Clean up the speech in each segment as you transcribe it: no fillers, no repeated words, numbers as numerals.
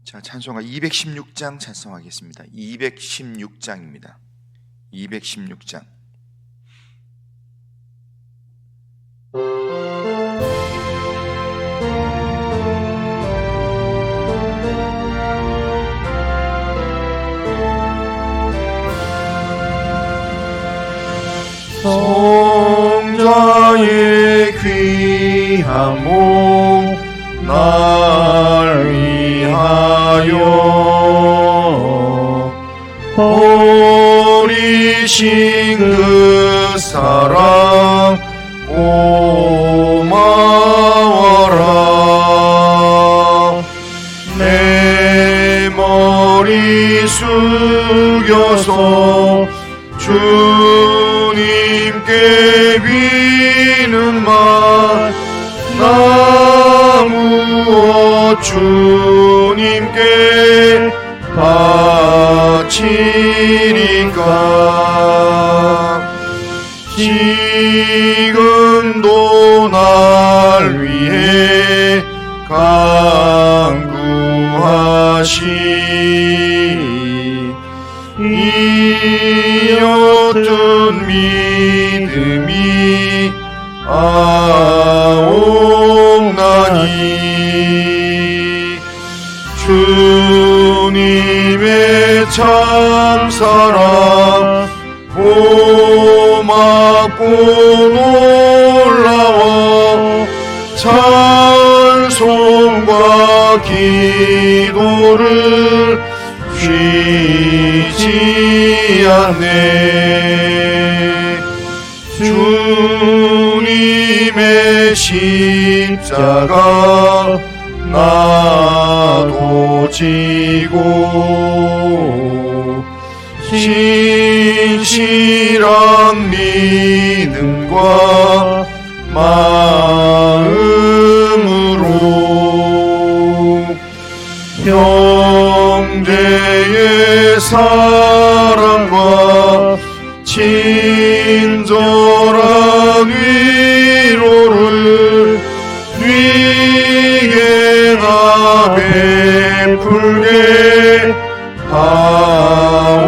자, 찬송가 216장 찬송하겠습니다. 216장입니다. 216장. 성자의 귀한 몸 날 위하여 버리신 그 사랑 고마워라. 내 머리 숙여서 주님께 비는 말 나 무엇 주님께 바치리까. 지금도 날 위해 간구하시 이 어떤 믿음이 아옵나니. 주님의 참사랑 고맙고 놀라워 찬송과 기도를 쉬지 않네. 주님의 십자가 나도 지고 신실한 믿음과 마음으로 형제의 사랑과 친절한 위로를 네게 나 베풀게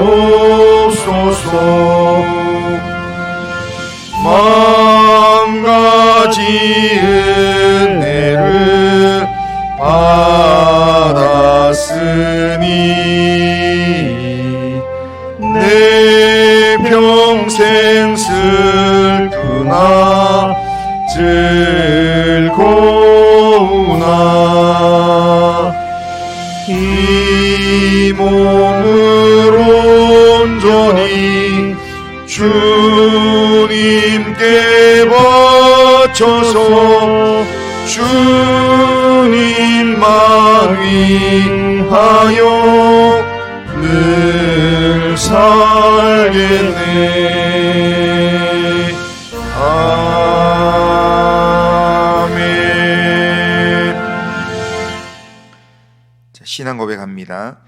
하옵소서. 만 가지 은혜를 받았으니 내 평생 슬프나 즐거우나 이 몸을 온전히 주님께 바쳐서 주님만 위하여 늘 살겠네. 아멘. 자, 신앙 고백합니다.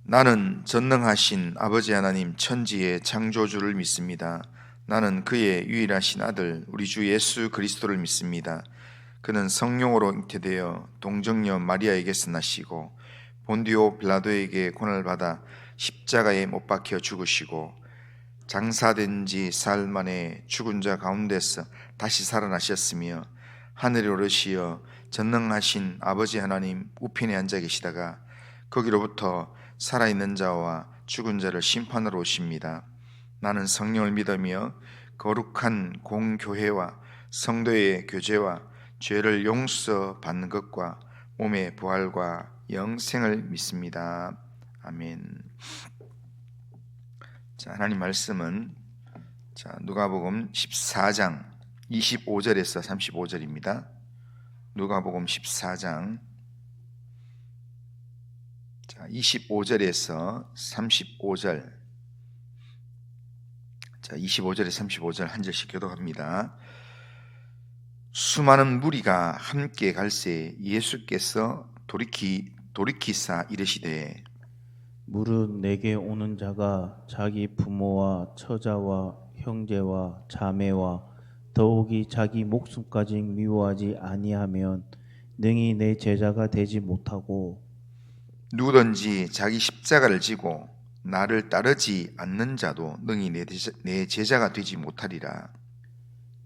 나는 전능하신 아버지 하나님 천지의 창조주를 믿습니다. 나는 그의 유일하신 아들 우리 주 예수 그리스도를 믿습니다. 그는 성령으로 잉태되어 동정녀 마리아에게서 나시고 본디오 빌라도에게 고난을 받아 십자가에 못 박혀 죽으시고 장사된 지 사흘 만에 죽은 자 가운데서 다시 살아나셨으며 하늘에 오르시어 전능하신 아버지 하나님 우편에 앉아 계시다가 거기로부터 살아있는 자와 죽은 자를 심판하러 오십니다. 나는 성령을 믿으며 거룩한 공교회와 성도의 교제와 죄를 용서받는 것과 몸의 부활과 영생을 믿습니다. 아멘. 자, 하나님 말씀은 누가복음 14장 25절에서 35절입니다. 누가복음 14장 25절에서 35절. 25절에서 35절 한 절씩 교독합니다. 수많은 무리가 함께 갈새 예수께서 돌이키사 이르시되 무릇 내게 오는 자가 자기 부모와 처자와 형제와 자매와 더욱이 자기 목숨까지 미워하지 아니하면 능히 내 제자가 되지 못하고 누구든지 자기 십자가를 지고 나를 따르지 않는 자도 능히 내 제자가 되지 못하리라.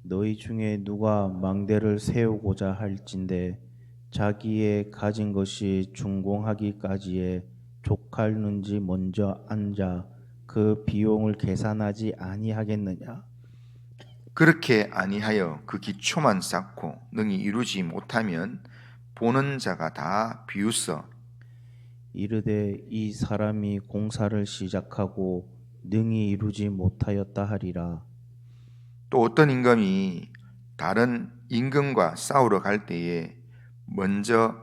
너희 중에 누가 망대를 세우고자 할진대 자기의 가진 것이 준공하기까지에 족하는지 먼저 앉아 그 비용을 계산하지 아니하겠느냐? 그렇게 아니하여 그 기초만 쌓고 능히 이루지 못하면 보는 자가 다 비웃어 이르되 이 사람이 공사를 시작하고 능히 이루지 못하였다 하리라. 또 어떤 임금이 다른 임금과 싸우러 갈 때에 먼저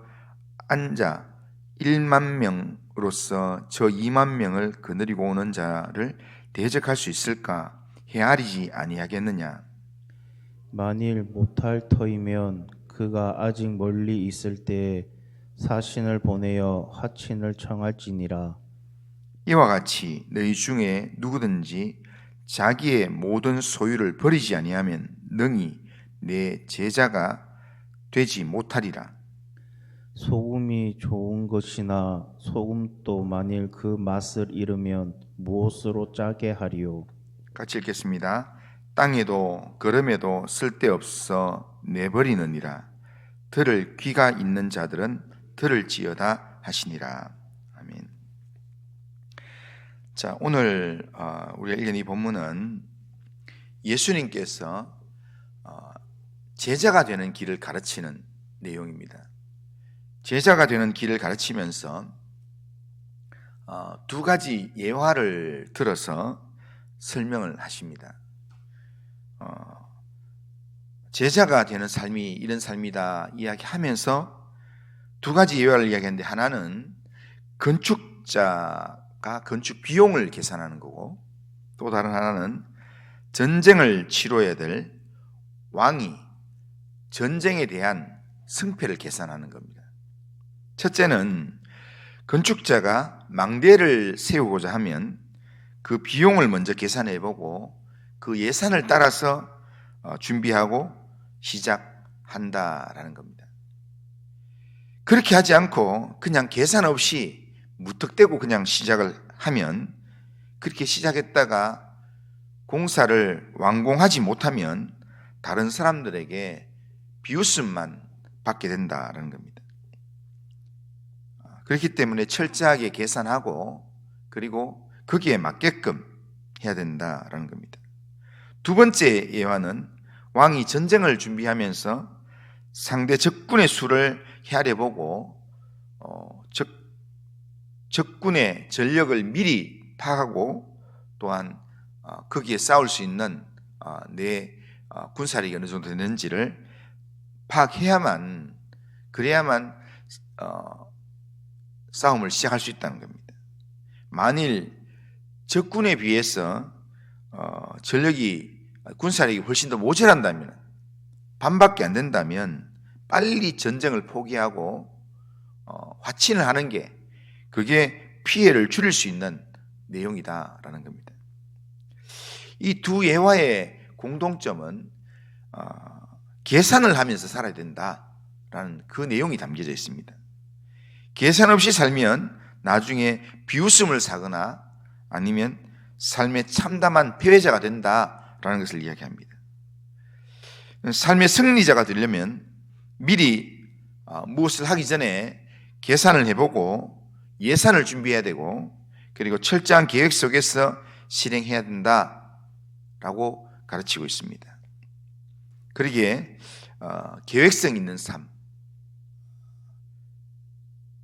앉아 1만 명으로서 저 2만 명을 거느리고 오는 자를 대적할 수 있을까? 헤아리지 아니하겠느냐? 만일 못할 터이면 그가 아직 멀리 있을 때에 사신을 보내어 하친을 청할지니라. 이와 같이 너희 중에 누구든지 자기의 모든 소유를 버리지 아니하면 능히 내 제자가 되지 못하리라. 소금이 좋은 것이나 소금도 만일 그 맛을 잃으면 무엇으로 짜게 하리요? 같이 읽겠습니다. 땅에도 걸음에도 쓸데없어 내버리느니라. 들을 귀가 있는 자들은 들을지어다 하시니라. 아멘. 자, 오늘 우리가 읽은 이 본문은 예수님께서 제자가 되는 길을 가르치는 내용입니다. 제자가 되는 길을 가르치면서 두 가지 예화를 들어서 설명을 하십니다. 제자가 되는 삶이 이런 삶이다 이야기하면서 두 가지 예화를 이야기하는데, 하나는 건축자가 건축 비용을 계산하는 거고, 또 다른 하나는 전쟁을 치러야 될 왕이 전쟁에 대한 승패를 계산하는 겁니다. 첫째는 건축자가 망대를 세우고자 하면 그 비용을 먼저 계산해 보고 그 예산을 따라서 준비하고 시작한다라는 겁니다. 그렇게 하지 않고 그냥 계산 없이 무턱대고 그냥 시작을 하면, 그렇게 시작했다가 공사를 완공하지 못하면 다른 사람들에게 비웃음만 받게 된다라는 겁니다. 그렇기 때문에 철저하게 계산하고 그리고 거기에 맞게끔 해야 된다라는 겁니다. 두 번째 예화는 왕이 전쟁을 준비하면서 상대 적군의 수를 헤아려보고 적군의 전력을 미리 파악하고, 또한 거기에 싸울 수 있는 내 군사력이 어느 정도 되는지를 파악해야만, 그래야만 싸움을 시작할 수 있다는 겁니다. 만일 적군에 비해서 군사력이 훨씬 더 모자란다면, 반밖에 안 된다면 빨리 전쟁을 포기하고 화친을 하는 게, 그게 피해를 줄일 수 있는 내용이다라는 겁니다. 이 두 예화의 공통점은 계산을 하면서 살아야 된다라는 그 내용이 담겨져 있습니다. 계산 없이 살면 나중에 비웃음을 사거나 아니면 삶의 참담한 패배자가 된다라는 것을 이야기합니다. 삶의 승리자가 되려면 미리 무엇을 하기 전에 계산을 해보고 예산을 준비해야 되고, 그리고 철저한 계획 속에서 실행해야 된다라고 가르치고 있습니다. 그러기에 계획성 있는 삶,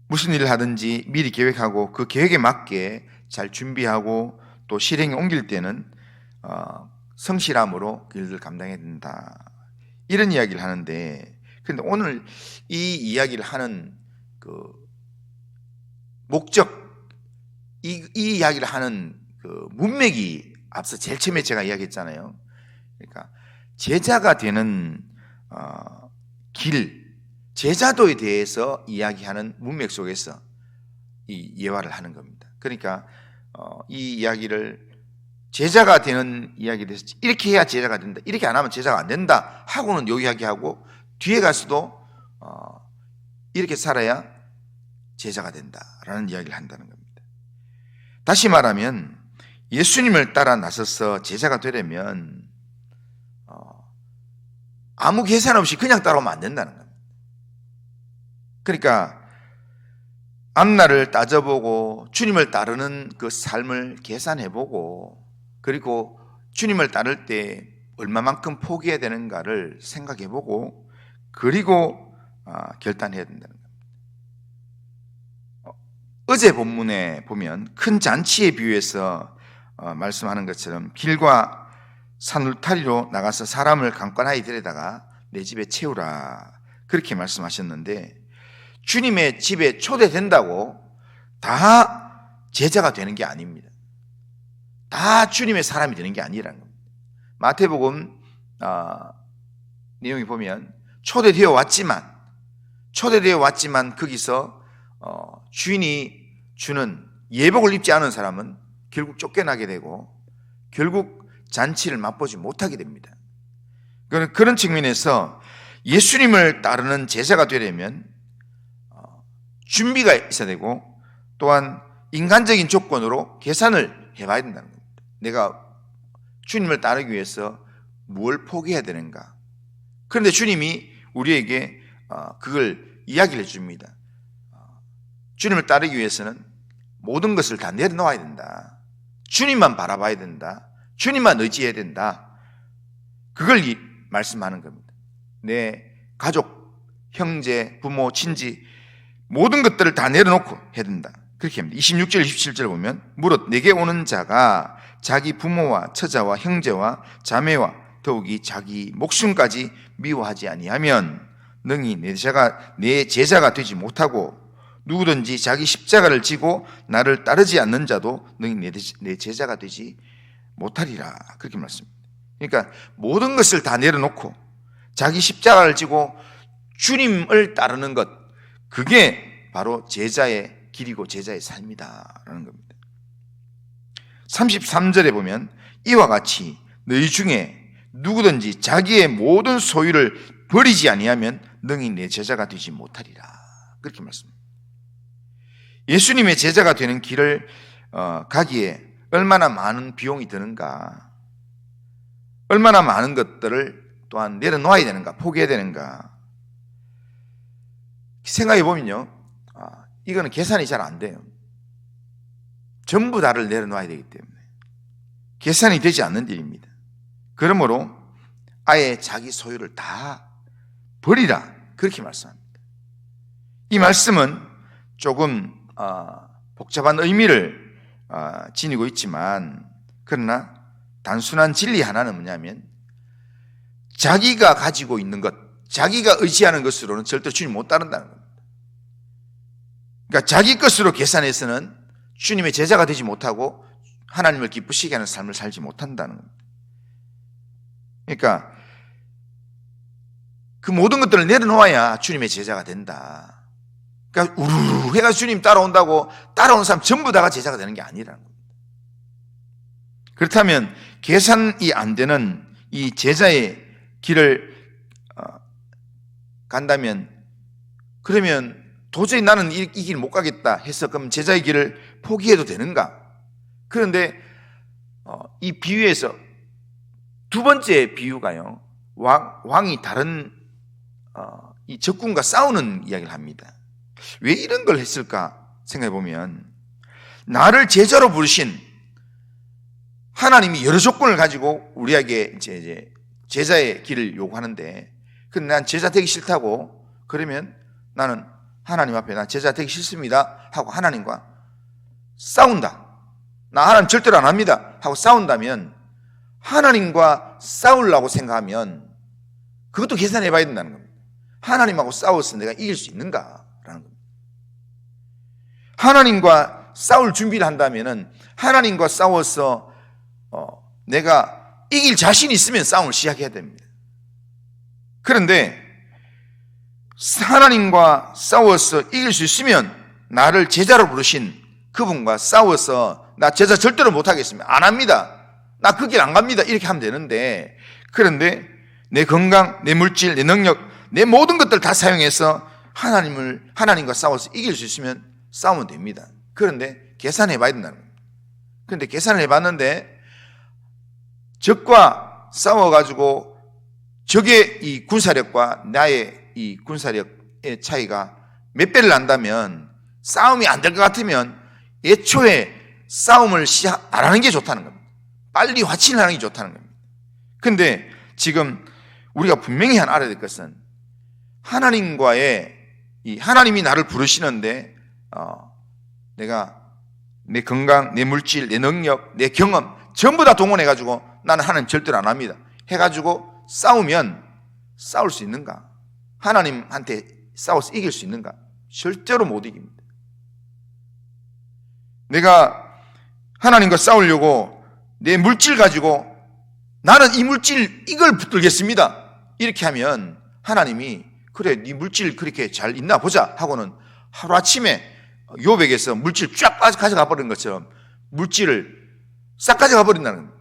무슨 일을 하든지 미리 계획하고 그 계획에 맞게 잘 준비하고 또 실행에 옮길 때는 성실함으로 그 일을 감당해야 된다, 이런 이야기를 하는데, 그런데 오늘 이 이야기를 하는 그 목적, 이 이야기를 하는 그 문맥이 앞서 제일 처음에 제가 이야기했잖아요. 그러니까 제자가 되는 길, 제자도에 대해서 이야기하는 문맥 속에서 이 예화를 하는 겁니다. 그러니까 이 이야기를, 제자가 되는 이야기에 대해서 이렇게 해야 제자가 된다, 이렇게 안 하면 제자가 안 된다 하고는 요 이야기하고, 뒤에 가서도 이렇게 살아야 제자가 된다라는 이야기를 한다는 겁니다. 다시 말하면 예수님을 따라 나서서 제자가 되려면 아무 계산 없이 그냥 따라오면 안 된다는 겁니다. 그러니까 앞날을 따져보고 주님을 따르는 그 삶을 계산해보고, 그리고 주님을 따를 때 얼마만큼 포기해야 되는가를 생각해보고, 그리고 결단해야 된다는 겁니다. 어제 본문에 보면 큰 잔치에 비유해서 말씀하는 것처럼 길과 산 울타리로 나가서 사람을 강권하게 데려다가 내 집에 채우라, 그렇게 말씀하셨는데, 주님의 집에 초대된다고 다 제자가 되는 게 아닙니다. 다 주님의 사람이 되는 게 아니라는 겁니다. 마태복음 내용이 보면 초대되어 왔지만 거기서 주인이 주는 예복을 입지 않은 사람은 결국 쫓겨나게 되고 결국 잔치를 맛보지 못하게 됩니다. 그런 측면에서 예수님을 따르는 제자가 되려면 준비가 있어야 되고, 또한 인간적인 조건으로 계산을 해봐야 된다는 겁니다. 내가 주님을 따르기 위해서 뭘 포기해야 되는가. 그런데 주님이 우리에게 그걸 이야기를 해줍니다. 주님을 따르기 위해서는 모든 것을 다 내려놓아야 된다. 주님만 바라봐야 된다. 주님만 의지해야 된다. 그걸 말씀하는 겁니다. 내 가족, 형제, 부모, 친지 모든 것들을 다 내려놓고 해야 된다. 그렇게 합니다. 26절, 27절 보면 무릇 내게 오는 자가 자기 부모와 처자와 형제와 자매와 더욱이 자기 목숨까지 미워하지 아니하면 능히 내 제자가 되지 못하고, 누구든지 자기 십자가를 지고 나를 따르지 않는 자도 능히 내 제자가 되지 못하리라, 그렇게 말씀합니다. 그러니까 모든 것을 다 내려놓고 자기 십자가를 지고 주님을 따르는 것, 그게 바로 제자의 길이고 제자의 삶이다라는 겁니다. 33절에 보면 이와 같이 너희 중에 누구든지 자기의 모든 소유를 버리지 아니하면 능히 내 제자가 되지 못하리라, 그렇게 말씀합니다. 예수님의 제자가 되는 길을 가기에 얼마나 많은 비용이 드는가, 얼마나 많은 것들을 또한 내려놓아야 되는가, 포기해야 되는가 생각해 보면요, 이거는 계산이 잘 안 돼요. 전부 다를 내려놔야 되기 때문에 계산이 되지 않는 일입니다. 그러므로 아예 자기 소유를 다 버리라, 그렇게 말씀합니다. 이 말씀은 조금 복잡한 의미를 지니고 있지만, 그러나 단순한 진리 하나는 뭐냐면 자기가 가지고 있는 것, 자기가 의지하는 것으로는 절대 주님 못 따른다는 겁니다. 그러니까 자기 것으로 계산해서는 주님의 제자가 되지 못하고 하나님을 기쁘시게 하는 삶을 살지 못한다는 겁니다. 그러니까 그 모든 것들을 내려놓아야 주님의 제자가 된다. 그러니까 우르르 해가 주님 따라온다고 따라오는 사람 전부 다가 제자가 되는 게 아니라는 겁니다. 그렇다면 계산이 안 되는 이 제자의 길을 간다면, 그러면 도저히 나는 이 길 못 가겠다 해서 그럼 제자의 길을 포기해도 되는가? 그런데 이 비유에서 두 번째 비유가요, 왕이 다른 이 적군과 싸우는 이야기를 합니다. 왜 이런 걸 했을까 생각해 보면, 나를 제자로 부르신 하나님이 여러 조건을 가지고 우리에게 이제 제자의 길을 요구하는데, 근데 난 제자 되기 싫다고, 그러면 나는 하나님 앞에 나 제자 되기 싫습니다 하고 하나님과 싸운다. 나 하나님 절대로 안 합니다 하고 싸운다면, 하나님과 싸우려고 생각하면 그것도 계산해 봐야 된다는 겁니다. 하나님하고 싸워서 내가 이길 수 있는가라는 겁니다. 하나님과 싸울 준비를 한다면은 하나님과 싸워서 내가 이길 자신이 있으면 싸움을 시작해야 됩니다. 그런데 하나님과 싸워서 이길 수 있으면 나를 제자로 부르신 그분과 싸워서 나 제자 절대로 못하겠습니다, 안 합니다, 나 그 길 안 갑니다, 이렇게 하면 되는데, 그런데 내 건강, 내 물질, 내 능력, 내 모든 것들 다 사용해서 하나님과 싸워서 이길 수 있으면 싸우면 됩니다. 그런데 계산해 봐야 된다는 겁니다. 그런데 계산을 해봤는데 적과 싸워가지고 적의 이 군사력과 나의 이 군사력의 차이가 몇 배를 난다면 싸움이 안 될 것 같으면 애초에 싸움을 시작 안 하는 게 좋다는 겁니다. 빨리 화친을 하는 게 좋다는 겁니다. 근데 지금 우리가 분명히 알아야 될 것은 하나님이 나를 부르시는데 내가 내 건강, 내 물질, 내 능력, 내 경험 전부 다 동원해가지고 나는 하나님 절대로 안 합니다. 해가지고 싸우면 싸울 수 있는가? 하나님한테 싸워서 이길 수 있는가? 절대로 못 이깁니다. 내가 하나님과 싸우려고 내 물질 가지고 나는 이 물질 이걸 붙들겠습니다. 이렇게 하면 하나님이 그래 네 물질 그렇게 잘 있나 보자 하고는 하루아침에 요백에서 물질 쫙 가져가 버린 것처럼 물질을 싹 가져가 버린다는 거예요.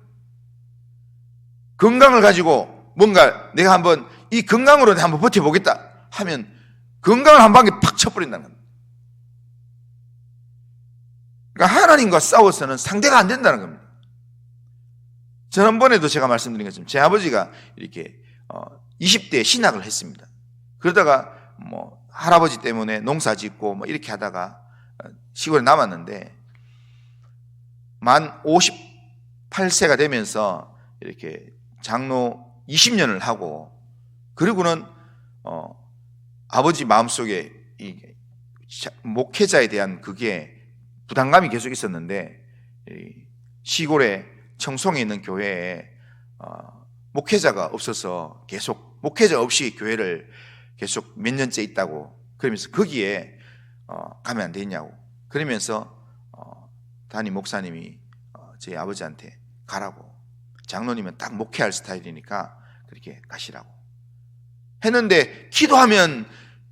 건강을 가지고 뭔가 내가 한번 이 건강으로 한번 버텨보겠다 하면 건강을 한 방에 팍 쳐버린다는 겁니다. 그러니까 하나님과 싸워서는 상대가 안 된다는 겁니다. 지난번에도 제가 말씀드린 것처럼 제 아버지가 이렇게 20대에 신학을 했습니다. 그러다가 뭐 할아버지 때문에 농사 짓고 뭐 이렇게 하다가 시골에 남았는데 만 58세가 되면서 이렇게 장로 20년을 하고 그리고는 아버지 마음속에 이 목회자에 대한 그게 부담감이 계속 있었는데 시골에 청송에 있는 교회에 목회자가 없어서 계속 목회자 없이 교회를 계속 몇 년째 있다고 그러면서 거기에 가면 안 되냐고 그러면서 담임 목사님이 제 아버지한테 가라고 장로님은 딱 목회할 스타일이니까 그렇게 가시라고 했는데 기도하면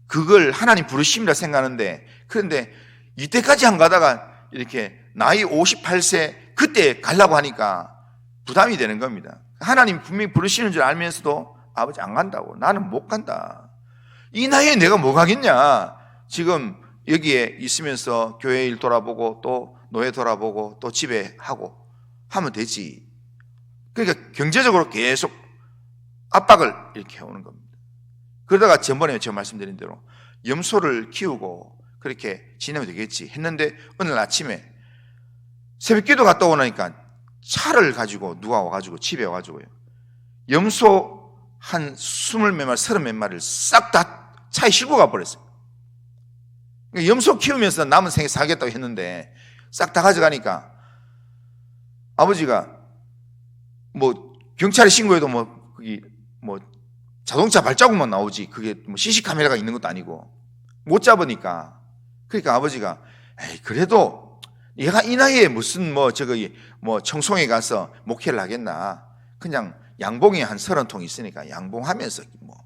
그걸 하나님 부르심이라 생각하는데 그런데 이때까지 안 가다가 이렇게 나이 58세 그때 가려고 하니까 부담이 되는 겁니다. 하나님 분명히 부르시는 줄 알면서도 아버지 안 간다고 나는 못 간다. 이 나이에 내가 뭐 가겠냐. 지금 여기에 있으면서 교회 일 돌아보고 또 노예 돌아보고 또 집에 하고 하면 되지. 그러니까 경제적으로 계속 압박을 이렇게 해오는 겁니다. 그러다가 전번에 제가 말씀드린 대로 염소를 키우고 그렇게 지내면 되겠지 했는데 어느 날 아침에 새벽기도 갔다 오니까 차를 가지고 누가 와가지고 집에 와가지고요 염소 한 20몇 마리 30몇 마리를 싹 다 차에 싣고 가버렸어요. 그러니까 염소 키우면서 남은 생에 살겠다고 했는데 싹 다 가져가니까 아버지가 뭐 경찰에 신고해도 뭐 거기 뭐 자동차 발자국만 나오지 그게 뭐 CC 카메라가 있는 것도 아니고 못 잡으니까 그러니까 아버지가 에이 그래도 얘가 이 나이에 무슨 뭐 저기 뭐 청송에 가서 목회를 하겠나 그냥 양봉이 한 30통 있으니까 양봉하면서 뭐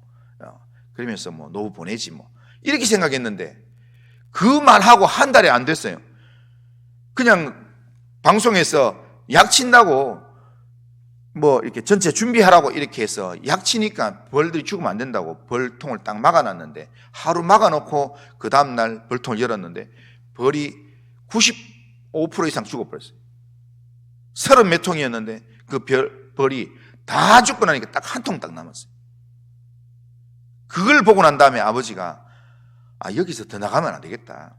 그러면서 뭐 노후 보내지 뭐 이렇게 생각했는데 그 말하고 한 달이 안 됐어요. 그냥 방송에서 약 친다고 뭐 이렇게 전체 준비하라고 이렇게 해서 약 치니까 벌들이 죽으면 안 된다고 벌통을 딱 막아놨는데 하루 막아놓고 그 다음날 벌통을 열었는데 벌이 95% 이상 죽어버렸어요. 30몇 통이었는데 그 벌이 다 죽고 나니까 딱 한 통 딱 남았어요. 그걸 보고 난 다음에 아버지가 여기서 더 나가면 안 되겠다.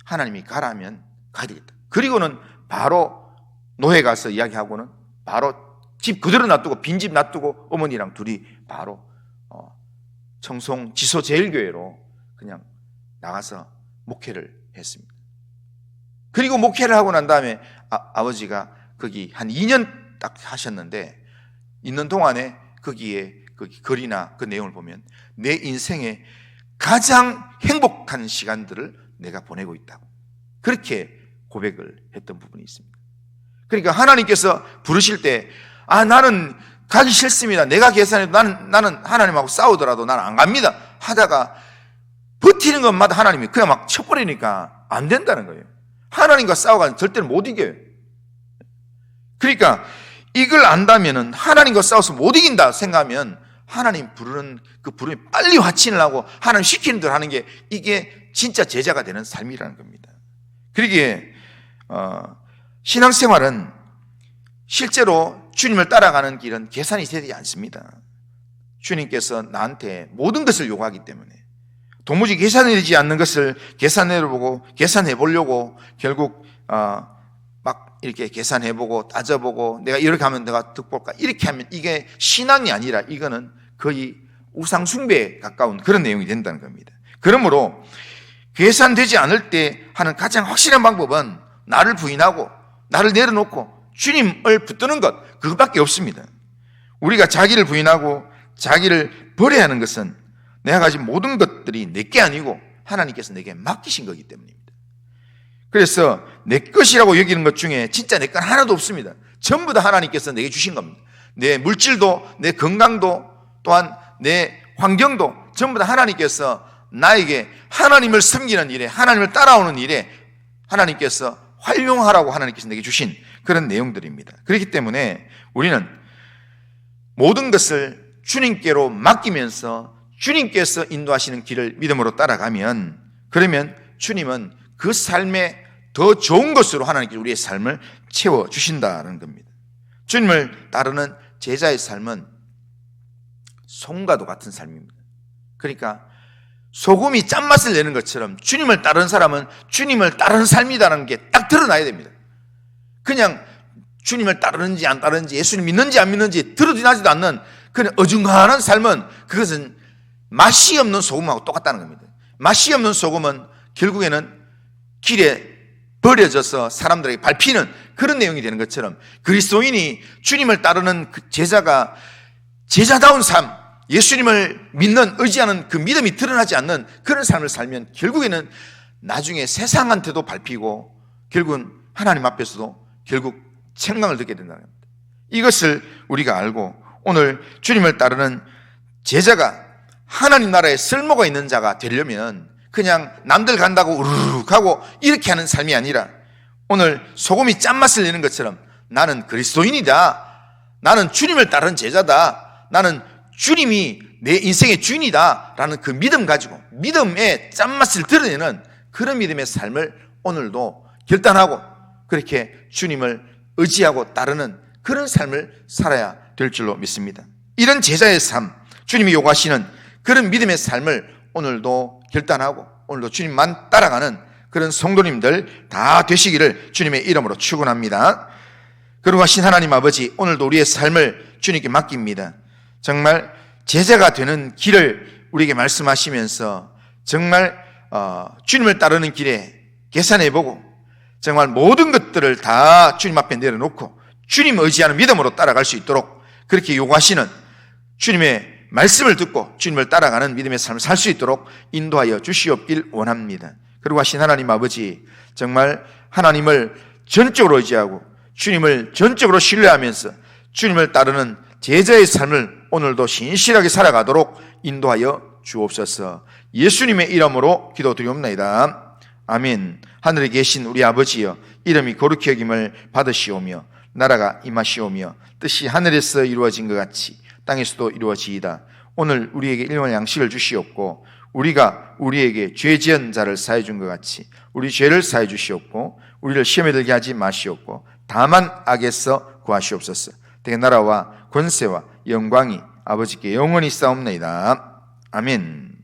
하나님이 가라면 가야 되겠다. 그리고는 바로 노예 가서 이야기하고는 바로 집 그대로 놔두고 빈집 놔두고 어머니랑 둘이 바로 청송 지소제일교회로 그냥 나가서 목회를 했습니다. 그리고 목회를 하고 난 다음에 아버지가 거기 한 2년 딱 하셨는데 있는 동안에 거기에 거기 글이나 그 내용을 보면 내 인생에 가장 행복한 시간들을 내가 보내고 있다고 그렇게 고백을 했던 부분이 있습니다. 그러니까 하나님께서 부르실 때 나는 가기 싫습니다. 내가 계산해도 나는 하나님하고 싸우더라도 나는 안 갑니다. 하다가 버티는 것마다 하나님이 그냥 막 쳐버리니까 안 된다는 거예요. 하나님과 싸워가는 절대로 못 이겨요. 그러니까 이걸 안다면은 하나님과 싸워서 못 이긴다 생각하면 하나님 부르는 그 부름이 빨리 확신을 하고 하나님 시키는 대로 하는 게 이게 진짜 제자가 되는 삶이라는 겁니다. 그러기에 신앙생활은 실제로 주님을 따라가는 길은 계산이 되지 않습니다. 주님께서 나한테 모든 것을 요구하기 때문에 도무지 계산이 되지 않는 것을 계산해보고 계산해보려고 결국 막 이렇게 계산해보고 따져보고 내가 이렇게 하면 내가 득볼까 이렇게 하면 이게 신앙이 아니라 이거는 거의 우상숭배에 가까운 그런 내용이 된다는 겁니다. 그러므로 계산되지 않을 때 하는 가장 확실한 방법은 나를 부인하고 나를 내려놓고 주님을 붙드는 것, 그것밖에 없습니다. 우리가 자기를 부인하고 자기를 버려야 하는 것은 내가 가진 모든 것들이 내게 아니고 하나님께서 내게 맡기신 거기 때문입니다. 그래서 내 것이라고 여기는 것 중에 진짜 내 건 하나도 없습니다. 전부 다 하나님께서 내게 주신 겁니다. 내 물질도, 내 건강도, 또한 내 환경도 전부 다 하나님께서 나에게 하나님을 섬기는 일에, 하나님을 따라오는 일에 하나님께서 활용하라고 하나님께서 내게 주신 그런 내용들입니다. 그렇기 때문에 우리는 모든 것을 주님께로 맡기면서 주님께서 인도하시는 길을 믿음으로 따라가면, 그러면 주님은 그 삶에 더 좋은 것으로 하나님께서 우리의 삶을 채워주신다는 겁니다. 주님을 따르는 제자의 삶은 소금과도 같은 삶입니다. 그러니까 소금이 짠맛을 내는 것처럼 주님을 따르는 사람은 주님을 따르는 삶이라는 게 딱 드러나야 됩니다. 그냥 주님을 따르는지 안 따르는지, 예수님 믿는지 안 믿는지 드러나지도 않는 그런 어중간한 삶은, 그것은 맛이 없는 소금하고 똑같다는 겁니다. 맛이 없는 소금은 결국에는 길에 버려져서 사람들에게 밟히는 그런 내용이 되는 것처럼, 그리스도인이 주님을 따르는 그 제자가 제자다운 삶, 예수님을 믿는, 의지하는 그 믿음이 드러나지 않는 그런 삶을 살면 결국에는 나중에 세상한테도 밟히고 결국은 하나님 앞에서도 결국 책망을 듣게 된다는 겁니다. 이것을 우리가 알고 오늘 주님을 따르는 제자가 하나님 나라에 쓸모가 있는 자가 되려면 그냥 남들 간다고 우르륵 하고 이렇게 하는 삶이 아니라, 오늘 소금이 짠맛을 내는 것처럼 나는 그리스도인이다, 나는 주님을 따르는 제자다, 나는 주님이 내 인생의 주인이다 라는 그 믿음 가지고 믿음의 짠맛을 드러내는 그런 믿음의 삶을 오늘도 결단하고 그렇게 주님을 의지하고 따르는 그런 삶을 살아야 될 줄로 믿습니다. 이런 제자의 삶, 주님이 요구하시는 그런 믿음의 삶을 오늘도 결단하고 오늘도 주님만 따라가는 그런 성도님들 다 되시기를 주님의 이름으로 축원합니다. 거룩하신 하나님 아버지, 오늘도 우리의 삶을 주님께 맡깁니다. 정말 제자가 되는 길을 우리에게 말씀하시면서 정말 주님을 따르는 길에 계산해보고 정말 모든 것들을 다 주님 앞에 내려놓고 주님 의지하는 믿음으로 따라갈 수 있도록 그렇게 요구하시는 주님의 말씀을 듣고 주님을 따라가는 믿음의 삶을 살 수 있도록 인도하여 주시옵길 원합니다. 그리고 하신 하나님 아버지, 정말 하나님을 전적으로 의지하고 주님을 전적으로 신뢰하면서 주님을 따르는 제자의 삶을 오늘도 신실하게 살아가도록 인도하여 주옵소서. 예수님의 이름으로 기도드리옵나이다. 아멘. 하늘에 계신 우리 아버지여, 이름이 거룩히 여김을 받으시오며 나라가 임하시오며 뜻이 하늘에서 이루어진 것 같이 땅에서도 이루어지이다. 오늘 우리에게 일용할 양식을 주시옵고 우리가 우리에게 죄 지은 자를 사해 준 것 같이 우리 죄를 사해 주시옵고 우리를 시험에 들게 하지 마시옵고 다만 악에서 구하시옵소서. 대개 나라와 권세와 영광이 아버지께 영원히 싸움나이다. 아멘.